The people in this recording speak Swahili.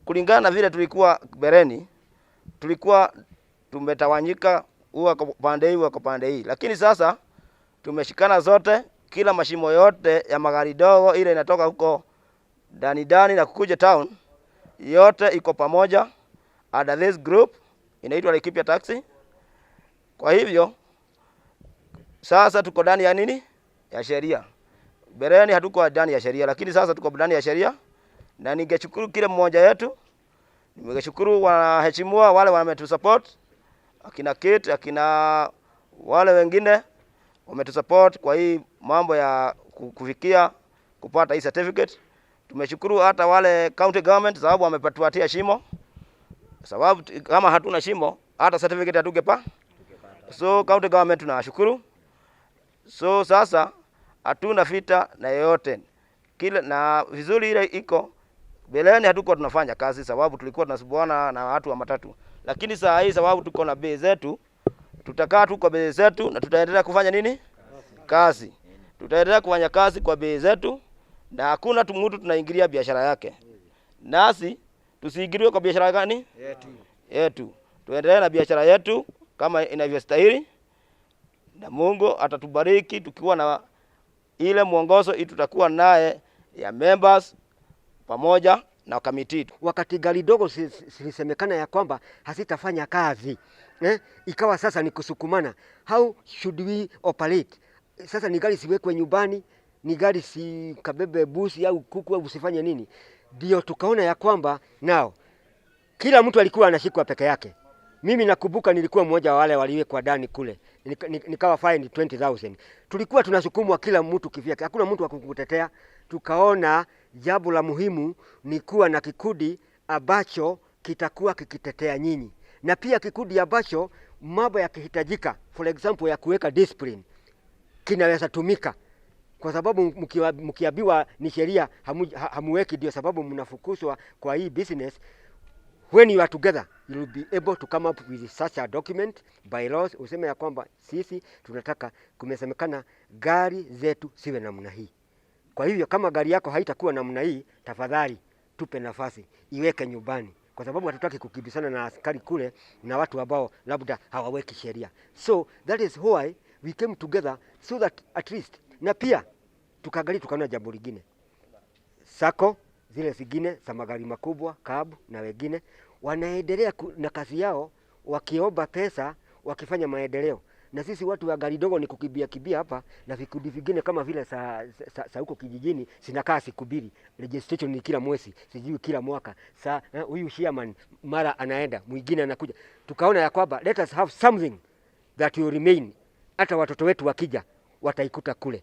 kulingana na vile tulikuwa bereni, tulikuwa tumetawanyika, huwa kwa pande hii, huwa kwa pande hii. Lakini sasa tumeshikana zote, kila mashimo yote ya magari dogo ile inatoka huko ndani na kukuja town, yote iko pamoja under this group inaitwa Laikipia Taxi. Kwa hivyo sasa tuko ndani ya nini? Ya sheria. Bereni hatuko ndani ya sheria, lakini sasa tuko ndani ya sheria, na ningeshukuru kila mmoja wetu. Nimeshukuru waheshimiwa wale wametusupport, akina Kate, akina wale wengine wametusupport kwa hii mambo ya kufikia kupata hii certificate. Tumeshukuru hata wale county government sababu wametupatia shimo. Sababu kama hatuna shimo hata certificate hatugepa. So county government tunashukuru. So sasa hatuna vita na yote. Kila na vizuri ile iko beleni hatuko tunafanya kazi sababu tulikuwa tunasubuana na watu wa matatu. Lakini saa hii sababu tuko na bei zetu, tutakaa tu kwa bei zetu na tutaendelea kufanya nini? Kazi. Tutaendelea kufanya kazi kwa bei zetu na hakuna mtu tunaingilia biashara yake. Nasi tusiingiliwe kwa biashara gani? Yetu. Tuendelee na biashara yetu kama inavyostahili. Na Mungu atatubariki tukiwa na ile mwongozo hii tutakuwa naye ya members pamoja na committee. Wakati gari dogo silisemekana ya kwamba hasitafanya kazi, ikawa sasa ni kusukumana. How should we operate? Sasa ni gari siwekwe nyumbani, ni gari si kabebe busi au kuku au usifanye nini? Ndio tukaona ya kwamba nao kila mtu alikuwa anashikwa peke yake. Mimi nakumbuka nilikuwa mmoja wa wale waliwekwa ndani kule. Nikawa fine 20,000. Tulikuwa tunasukumwa kila mtu kivyake. Hakuna mtu wa kukutetea. Tukaona jambo la muhimu ni kuwa na kikundi ambacho kitakuwa kikitetea nyinyi. Na pia kikundi ambacho mambo yakihitajika, for example ya kuweka discipline, kinaweza tumika. Kwa sababu mkiambiwa ni sheria hamuweki, ndio sababu mnafukuzwa kwa hii business. When you are together, you will be able to come up with such a document, bylaws, useme ya kwamba sisi tunataka kumesemekana gari zetu siwe namna hii. Kwa hivyo kama gari yako haitakuwa namna hii, tafadhali tupe nafasi, iweke nyumbani. Kwa sababu hatutaki kukibisana na askari kule na watu ambao labda hawaweki sheria. So that is why we came together so that at least, na pia tukaangalia tukaona jambo lingine. Sako zile zingine za magari makubwa, cab na wengine wanaendelea na kazi yao wakiomba pesa, wakifanya maendeleo. Na sisi watu wa gari dogo ni kibia hapa, na vikundi vingine kama vile sa huko kijijini sinakaa siku mbili. Registration ni kila mwezi, sijui kila mwaka. Huyu chairman mara anaenda, mwingine anakuja. Tukaona ya kwamba let us have something that will remain. Hata watoto wetu wakija wataikuta kule.